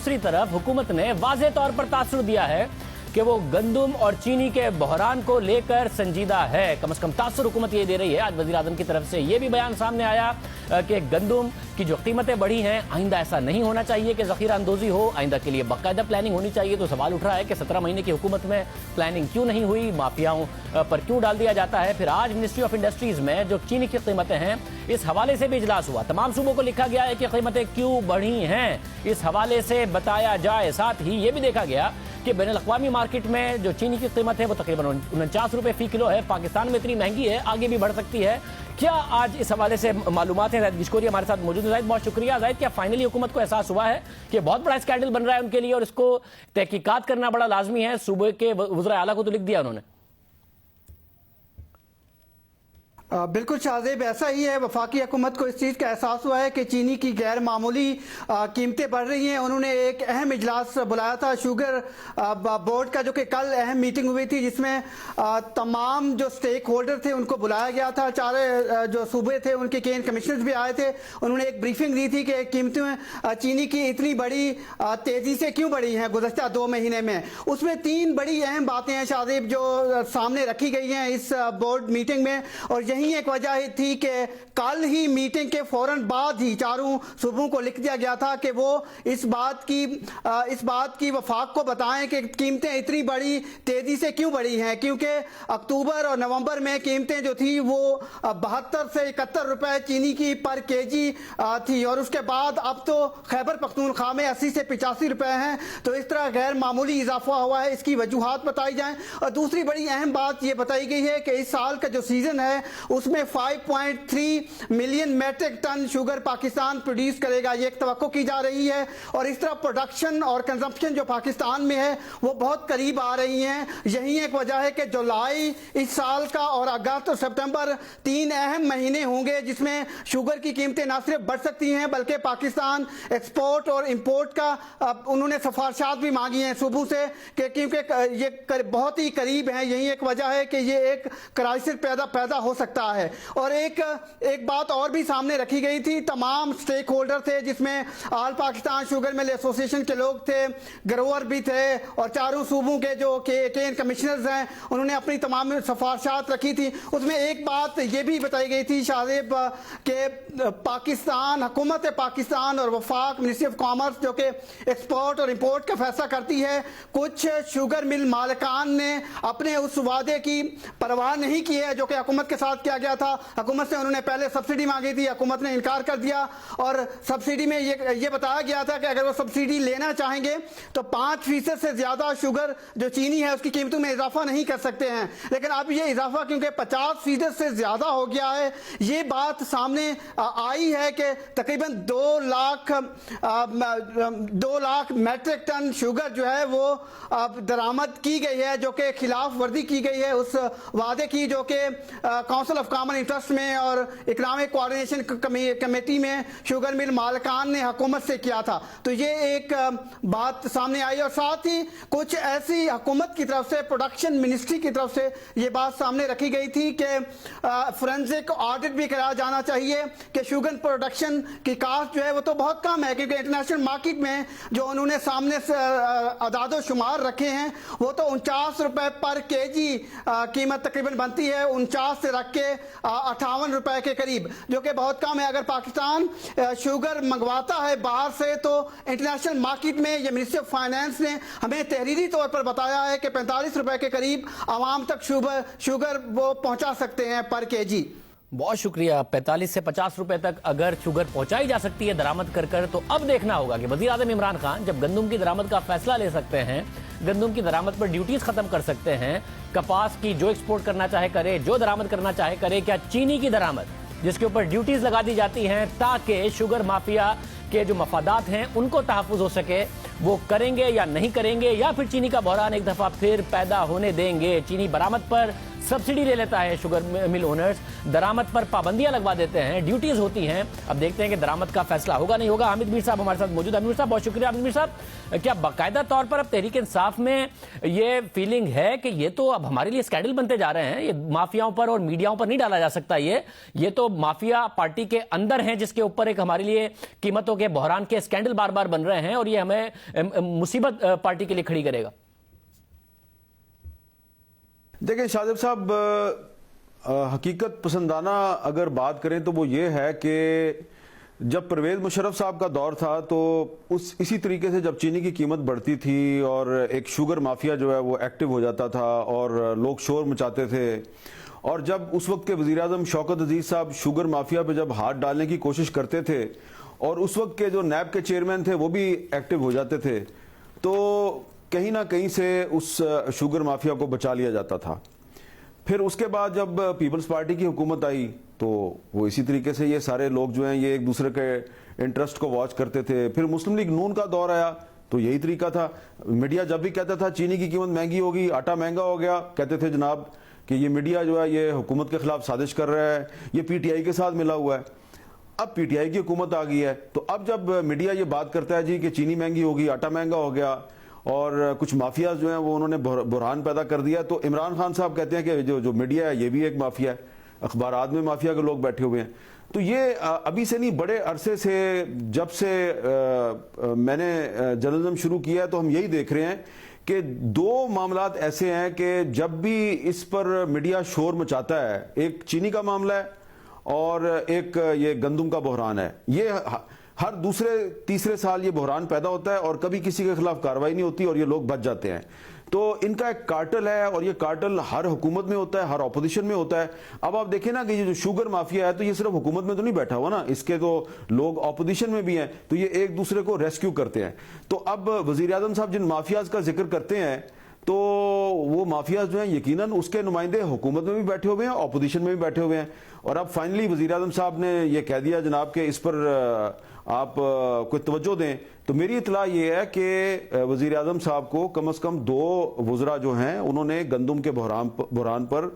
दूसरी तरफ हुकूमत ने वाज़ेह तौर पर तासुर दिया है कि वो गंदम और चीनी के बहरान को लेकर संजीदा है। कम से कम तासुर हुकूमत ये दे रही है। आज वज़ीर आज़म की तरफ से ये भी बयान सामने आया कि गंदम की जो कीमतें बढ़ी हैं, आइंदा ऐसा नहीं होना चाहिए कि ज़ख़ीरा अंदोज़ी हो, आइंदा के लिए बाकायदा प्लानिंग होनी चाहिए। तो सवाल उठ रहा है कि 17 महीने की हुकूमत में प्लानिंग क्यों नहीं हुई, माफियाओं पर क्यों डाल दिया जाता है। फिर आज मिनिस्ट्री ऑफ इंडस्ट्रीज़ में जो चीनी की कीमतें हैं, इस हवाले से भी इजलास हुआ। तमाम सूबों को लिखा गया है कि कीमतें क्यों बढ़ी हैं, इस हवाले से बताया जाए। साथ ही ये भी देखा गया कि बैनुल-अक़वामी मार्केट में जो चीनी की कीमत है वो तकरीबन 49 रुपए फी किलो है। पाकिस्तान में इतनी महंगी है, आगे भी बढ़ सकती है क्या? आज इस हवाले से मालूमात है। ज़ाहिद गिशकोरी हमारे साथ मौजूद है। ज़ाहिद, बहुत शुक्रिया। ज़ाहिद, क्या फाइनली हुकूमत को एहसास हुआ है कि बहुत बड़ा स्कैंडल बन रहा है उनके लिए और इसको तहकीकात करना बड़ा लाजमी है? सूबे के वज़ीर आला को तो लिख दिया उन्होंने। बिल्कुल शाहजेब, ऐसा ही है। वफाकी हुकूमत को इस चीज़ का एहसास हुआ है कि चीनी की गैर मामूली कीमतें बढ़ रही हैं। उन्होंने एक अहम इजलास बुलाया था शुगर बोर्ड का, जो कि कल अहम मीटिंग हुई थी, जिसमें तमाम जो स्टेक होल्डर थे उनको बुलाया गया था। चार जो सूबे थे उनके केन कमिश्नर्स भी आए थे। उन्होंने एक ब्रीफिंग दी थी कि कीमतें चीनी की इतनी बड़ी तेज़ी से क्यों बढ़ी हैं गुज़श्ता 2 महीने में। उसमें 3 बड़ी अहम बातें हैं शाहजेब जो सामने रखी गई हैं इस बोर्ड मीटिंग में, और यही एक वजह थी कि कल ही मीटिंग के फौरन बाद ही चारों सूबों को लिख दिया गया था कि वो इस बात की वफाक को बताएं कि कीमतें इतनी बड़ी तेजी से क्यों बढ़ी हैं। क्योंकि अक्टूबर और नवंबर में कीमतें जो थी वो 72 से 71 रुपए चीनी की पर केजी थी, और उसके बाद अब तो खैबर पख्तूनख्वा में 80 से 85 रुपए हैं। तो इस तरह गैर मामूली इजाफा हुआ है। इसकी वजूहात बताई जाएं। और दूसरी बड़ी अहम बात ये बताई गई है कि इस साल का जो सीजन है उसमें 5.3 million metric ton sugar Pakistan produce करेगा, ये एक तवक्को की जा रही है। और इस तरह प्रोडक्शन और कंजम्पशन जो पाकिस्तान में है वो बहुत करीब आ रही हैं। यही एक वजह है कि जुलाई इस साल का और अगस्त और सितंबर 3 अहम महीने होंगे जिसमें शुगर की कीमतें ना सिर्फ बढ़ सकती हैं बल्कि पाकिस्तान एक्सपोर्ट और इंपोर्ट का उन्होंने सिफारिशात भी मांगी हैं सूबों से कि क्योंकि ये बहुत ही करीब हैं। यही एक वजह है कि ये एक क्राइसिस पैदा हो सकता है। और एक बात और भी सामने रखी गई थी। तमाम स्टेक होल्डर थे जिसमें all Pakistan sugar mill association के लोग थे, ग्रोवर भी थे, और चारों सूबों के जो केन कमिश्नर्स हैं उन्होंने अपनी तमाम सिफारिशात रखी थी। उसमें एक बात ये भी बताई गई थी शाहजेब के पाकिस्तान हुकूमत पाकिस्तान और वफाक मिनिस्ट्री ऑफ कॉमर्स जो कि एक्सपोर्ट और इंपोर्ट का फैसला करती है, कुछ शुगर मिल मालिकान ने अपने उस वादे की परवाह नहीं की है जो कि हुकूमत के साथ किया गया था। हुकूमत से उन्होंने पहले सब्सिडी मांगी थी, हुकूमत ने इनकार कर दिया, और सब्सिडी में ये बताया गया था कि अगर वो सब्सिडी लेना चाहेंगे तो 5% से ज्यादा शुगर जो चीनी है उसकी कीमतों में इजाफा नहीं कर सकते हैं। लेकिन अब ये इजाफा क्योंकि 50% से ज्यादा हो गया है, ये बात सामने आई है कि तकरीबन 2 लाख मैट्रिक टन शुगर जो है वो दरामद की गई है, जो कि खिलाफ वर्जी की गई है उस वादे की जो कि काउंसिल ऑफ कॉमन इंटरेस्ट में और इकनॉमिक कोऑर्डिनेशन कमेटी में शुगर मिल मालिकान ने हुकूमत से किया था। तो ये एक बात सामने आई, और साथ ही कुछ ऐसी हुकूमत की तरफ से प्रोडक्शन मिनिस्ट्री की तरफ से ये बात सामने रखी गई थी कि फोरेंसिक ऑडिट भी कराया जाना चाहिए कि शुगर प्रोडक्शन की कास्ट जो है वो तो बहुत कम है, क्योंकि इंटरनेशनल मार्केट में जो उन्होंने सामने से अदादो शुमार रखे हैं वो तो 49 रुपए पर केजी कीमत तकरीबन बनती है, 49 से रख के 58 रुपए के करीब, जो कि बहुत कम है। अगर पाकिस्तान शुगर मंगवाता है बाहर से तो इंटरनेशनल मार्केट में ये मिनिस्ट्री ऑफ फाइनेंस ने हमें तहरीरी तौर पर बताया है कि 45 रुपए के करीब आवाम तक शुगर वो पहुंचा सकते हैं पर केजी। बहुत शुक्रिया। 45 से 50 रुपए तक अगर शुगर पहुंचाई जा सकती है दरामद कर तो अब देखना होगा कि वजीर आज़म इमरान खान जब गंदम की दरामद का फैसला ले सकते हैं, गंदम की दरामद पर ड्यूटीज खत्म कर सकते हैं, कपास की जो एक्सपोर्ट करना चाहे करे, जो दरामद करना चाहे करे, क्या चीनी की दरामद जिसके ऊपर ड्यूटीज लगा दी जाती हैं ताकि शुगर माफिया के जो मफादात हैं उनको तहफ़्फ़ुज़ हो सके, वो करेंगे या नहीं करेंगे, या फिर चीनी का बहरान एक दफ़ा फिर पैदा होने देंगे? चीनी बरामद पर सब्सिडी ले लेता है शुगर मिल ओनर्स, दरामद पर पाबंदियां लगवा देते हैं, ड्यूटीज होती हैं। अब देखते हैं कि दरामद का फैसला होगा नहीं होगा। हामिद मीर साहब हमारे साथ मौजूद। हामिद मीर साहब बहुत शुक्रिया। हामिद मीर साहब, क्या बाकायदा तौर पर अब तहरीक इंसाफ में ये फीलिंग है कि ये तो अब हमारे लिए स्कैंडल बनते जा रहे हैं, ये माफियाओं पर और मीडियाओं पर नहीं डाला जा सकता, ये तो माफिया पार्टी के अंदर हैं जिसके ऊपर एक हमारे लिए कीमतों के बहरान के स्कैंडल बार बार बन रहे हैं और ये हमें मुसीबत पार्टी के लिए खड़ी करेगा? देखिए शाहजेब साहब, हकीकत पसंदाना अगर बात करें तो वो ये है कि जब परवेज मुशर्रफ साहब का दौर था तो इसी तरीके से जब चीनी की कीमत बढ़ती थी और एक शुगर माफिया जो है वो एक्टिव हो जाता था और लोग शोर मचाते थे, और जब उस वक्त के वजीर आज़म शौकत अजीज साहब शुगर माफिया पे जब हाथ डालने की कोशिश करते थे और उस वक्त के जो नैब के चेयरमैन थे वो भी एक्टिव हो जाते थे, तो कहीं ना कहीं से उस शुगर माफिया को बचा लिया जाता था। फिर उसके बाद जब पीपल्स पार्टी की हुकूमत आई तो वो इसी तरीके से ये सारे लोग जो हैं ये एक दूसरे के इंटरेस्ट को वॉच करते थे। फिर मुस्लिम लीग नून का दौर आया तो यही तरीका था। मीडिया जब भी कहता था चीनी की कीमत महंगी होगी, आटा महंगा हो गया, कहते थे जनाब कि ये मीडिया जो है ये हुकूमत के खिलाफ साजिश कर रहा है, ये पीटीआई के साथ मिला हुआ है। अब पीटीआई की हुकूमत आ गई है तो अब जब मीडिया ये बात करता है जी कि चीनी महंगी होगी, आटा महंगा हो गया और कुछ माफिया जो हैं वो उन्होंने बुरहान पैदा कर दिया, तो इमरान खान साहब कहते हैं कि जो मीडिया है ये भी एक माफिया है, अखबारात में माफिया के लोग बैठे हुए हैं। तो ये अभी से नहीं, बड़े अरसे से जब से मैंने जर्नलिज्म शुरू किया है तो हम यही देख रहे हैं कि दो मामलात ऐसे हैं कि जब भी इस पर मीडिया शोर मचाता है, एक चीनी का मामला है और एक ये गंदम का बहरान है। ये हर दूसरे तीसरे साल ये बहरान पैदा होता है और कभी किसी के खिलाफ कार्रवाई नहीं होती और ये लोग बच जाते हैं। तो इनका एक कार्टल है और ये कार्टल हर हुकूमत में होता है, हर ऑपोजिशन में होता है। अब आप देखें ना कि ये जो शुगर माफिया है तो ये सिर्फ हुकूमत में तो नहीं बैठा हुआ ना, इसके तो लोग ऑपोजिशन में भी हैं, तो ये एक दूसरे को रेस्क्यू करते हैं। तो अब वजीर आज़म साहब जिन माफियाज का जिक्र करते हैं तो वो माफियाज जो हैं यकीनन उसके नुमाइंदे हुकूमत में भी बैठे हुए हैं, ऑपोजिशन में भी बैठे हुए हैं। और अब फाइनली वजीर आज़म साहब ने ये कह दिया जनाब के इस पर आप कोई तवज्जो दें। तो मेरी इतला ये है कि वजीर आज़म साहब को कम से कम दो वज़रा जो हैं उन्होंने गंदम के बहरान पर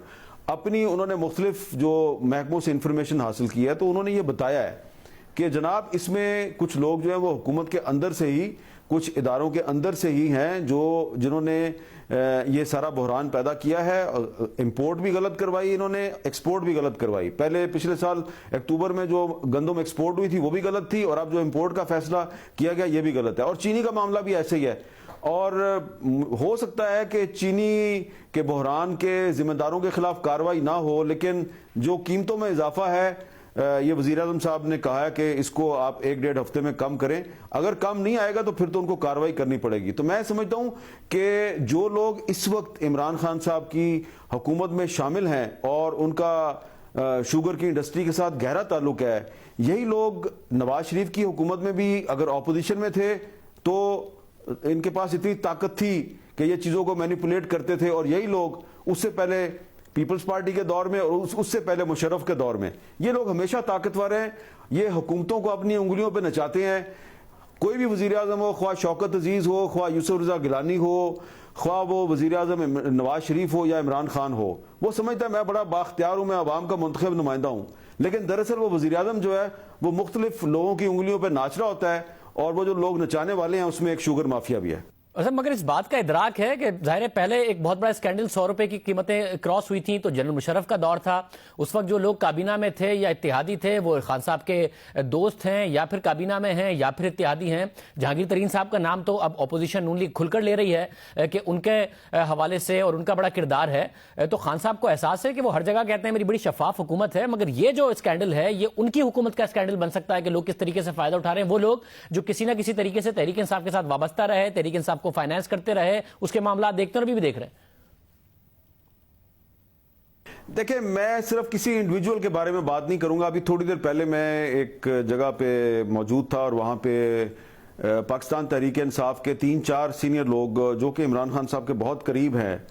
अपनी उन्होंने मुख्तलिफ जो महकमों से इंफॉर्मेशन हासिल की है तो उन्होंने ये बताया है कि जनाब इसमें कुछ लोग जो हैं वो हुकूमत के अंदर से ही, कुछ इदारों के अंदर से ही हैं जिन्होंने ये सारा बहरान पैदा किया है। इंपोर्ट भी गलत करवाई इन्होंने, एक्सपोर्ट भी गलत करवाई। पहले पिछले साल अक्टूबर में जो गंदम एक्सपोर्ट हुई थी वो भी गलत थी और अब जो इंपोर्ट का फैसला किया गया ये भी गलत है। और चीनी का मामला भी ऐसे ही है। और हो सकता है कि चीनी के बहरान के जिम्मेदारों के खिलाफ कार्रवाई ना हो, लेकिन जो कीमतों में इजाफा है ये वजीर आज़म साहब ने कहा है कि इसको आप 1-1.5 हफ्ते में कम करें। अगर कम नहीं आएगा तो फिर तो उनको कार्रवाई करनी पड़ेगी। तो मैं समझता हूं कि जो लोग इस वक्त इमरान खान साहब की हुकूमत में शामिल हैं और उनका शुगर की इंडस्ट्री के साथ गहरा ताल्लुक है, यही लोग नवाज शरीफ की हुकूमत में भी अगर ऑपोजिशन में थे तो इनके पास इतनी ताकत थी कि ये चीज़ों को मैनिपुलेट करते थे। और यही लोग उससे पहले पीपल्स पार्टी के दौर में और उससे पहले मुशर्रफ के दौर में ये लोग हमेशा ताकतवर हैं, ये हुकूमतों को अपनी उंगलियों पे नचाते हैं। कोई भी वजीर आज़म हो, ख्वाह शौकत अजीज हो, ख्वाह यूसुफ रज़ा गिलानी हो, ख्वाह वो वजीर आज़म नवाज शरीफ हो या इमरान खान हो, वो समझता है मैं बड़ा बाख्तियार हूँ, मैं अवाम का मुंतखब नुमाइंदा हूँ। लेकिन दरअसल वो वजीर आज़म जो है वो मुख्तलिफ लोगों की उंगलियों पर नाच रहा होता है और वो जो लोग नचाने वाले हैं उसमें एक शुगर माफिया भी है। अच्छा, मगर इस बात का इदराक है कि जाहिर है पहले एक बहुत बड़ा स्कैंडल 100 रुपए की कीमतें क्रॉस हुई थी तो जनरल मुशर्रफ का दौर था। उस वक्त जो लोग काबीना में थे या इत्तेहादी थे वो खान साहब के दोस्त हैं या फिर काबीना में हैं या फिर इत्तेहादी हैं। जहांगीर तरीन साहब का नाम तो अब अपोजिशन नून लीग खुलकर ले रही है कि उनके हवाले से और उनका बड़ा किरदार है। तो खान साहब को एहसास है कि वो हर जगह कहते हैं मेरी बड़ी शफाफ हुकूमत है, मगर ये जो स्कैंडल है ये उनकी हुकूमत का स्कैंडल बन सकता है कि लोग किस तरीके से फायदा उठा रहे हैं। वो लोग जो किसी ना किसी तरीके से तहरीक इंसाफ के साथ वाबस्ता रहे, तहरीक इंसाफ को फाइनेंस करते रहे, उसके मामला देखते हैं और अभी भी देख रहे हैं। देखिए, मैं सिर्फ किसी इंडिविजुअल के बारे में बात नहीं करूंगा। अभी थोड़ी देर पहले मैं एक जगह पे मौजूद था और वहां पे पाकिस्तान तहरीक इंसाफ के 3-4 सीनियर लोग जो कि इमरान खान साहब के बहुत करीब हैं,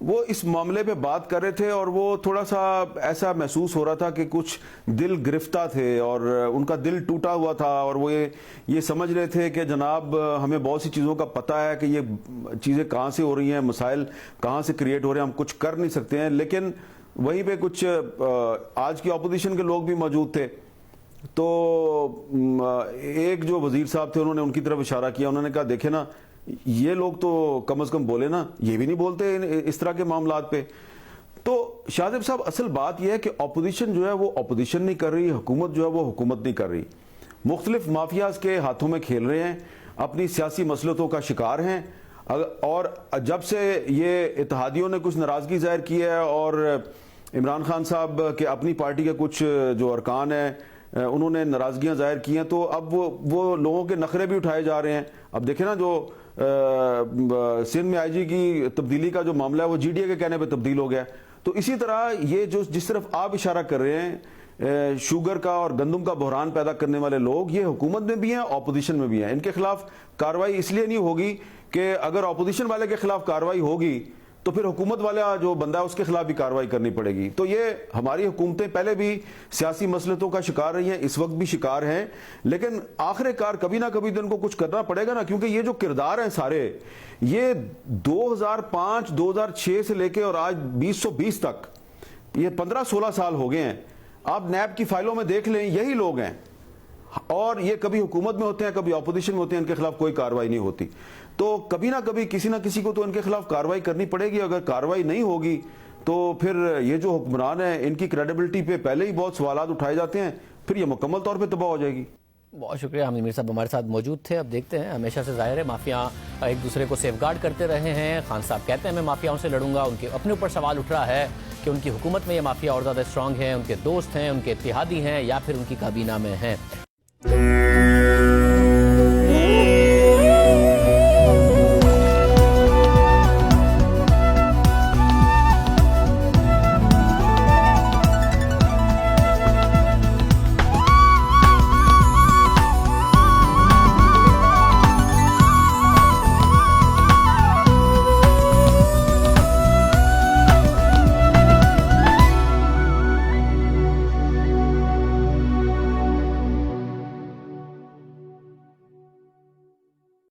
وہ اس معاملے پہ بات کر رہے تھے اور وہ تھوڑا سا ایسا محسوس ہو رہا تھا کہ کچھ دل گرفتہ تھے اور ان کا دل ٹوٹا ہوا تھا، اور وہ یہ سمجھ رہے تھے کہ جناب ہمیں بہت سی چیزوں کا پتہ ہے کہ یہ چیزیں کہاں سے ہو رہی ہیں، مسائل کہاں سے کریٹ ہو رہے ہیں، ہم کچھ کر نہیں سکتے ہیں. لیکن وہیں پہ کچھ آج کی اپوزیشن کے لوگ بھی موجود تھے، تو ایک جو وزیر صاحب تھے انہوں نے ان کی طرف اشارہ کیا، انہوں نے کہا دیکھیں نا یہ لوگ تو کم از کم بولے نا، یہ بھی نہیں بولتے اس طرح کے معاملات پہ. تو شاہ زیب صاحب اصل بات یہ ہے کہ اپوزیشن جو ہے وہ اپوزیشن نہیں کر رہی، حکومت جو ہے وہ حکومت نہیں کر رہی، مختلف مافیاز کے ہاتھوں میں کھیل رہے ہیں، اپنی سیاسی مسلطوں کا شکار ہیں. اور جب سے یہ اتحادیوں نے کچھ ناراضگی ظاہر کی ہے اور عمران خان صاحب کے اپنی پارٹی کے کچھ جو ارکان ہیں انہوں نے ناراضگیاں ظاہر کی ہیں، تو اب وہ لوگوں کے نخرے بھی اٹھائے جا رہے ہیں. اب دیکھیں نا جو سندھ میں آئی جی کی تبدیلی کا جو معاملہ ہے وہ جی ڈی اے کے کہنے پہ تبدیل ہو گیا. تو اسی طرح یہ جو جس طرف آپ اشارہ کر رہے ہیں شوگر کا اور گندم کا بحران پیدا کرنے والے لوگ، یہ حکومت میں بھی ہیں، اپوزیشن میں بھی ہیں. ان کے خلاف کارروائی اس لیے نہیں ہوگی کہ اگر اپوزیشن والے کے خلاف کارروائی ہوگی تو پھر حکومت والا جو بندہ ہے اس کے خلاف بھی کارروائی کرنی پڑے گی. تو یہ ہماری حکومتیں پہلے بھی سیاسی مسلطوں کا شکار رہی ہیں، اس وقت بھی شکار ہیں، لیکن آخر کار کبھی نہ کبھی تو ان کو کچھ کرنا پڑے گا نا، کیونکہ یہ جو کردار ہیں سارے یہ 2005 2006 سے لے کے اور آج 2020 تک یہ 15-16 سال ہو گئے ہیں. آپ نیب کی فائلوں میں دیکھ لیں یہی لوگ ہیں، اور یہ کبھی حکومت میں ہوتے ہیں کبھی اپوزیشن میں ہوتے ہیں، ان کے خلاف کوئی کارروائی نہیں ہوتی. تو کبھی نہ کبھی کسی نہ کسی کو تو ان کے خلاف کارروائی کرنی پڑے گی. اگر کارروائی نہیں ہوگی تو پھر یہ جو حکمران ہیں ان کی کریڈیبلٹی پہ پہلے ہی بہت سوالات اٹھائے جاتے ہیں، پھر یہ مکمل طور پہ تباہ ہو جائے گی. بہت شکریہ. حامد میر صاحب ہمارے ساتھ موجود تھے. اب دیکھتے ہیں، ہمیشہ سے ظاہر ہے مافیا ایک دوسرے کو سیف گارڈ کرتے رہے ہیں. خان صاحب کہتے ہیں میں مافیاؤں سے لڑوں گا، ان کے اپنے اوپر سوال اٹھ رہا ہے کہ ان کی حکومت میں یہ مافیا اور زیادہ اسٹرانگ ہیں، ان کے دوست ہیں، ان کے اتحادی ہیں، یا پھر ان کی کابینہ میں ہیں.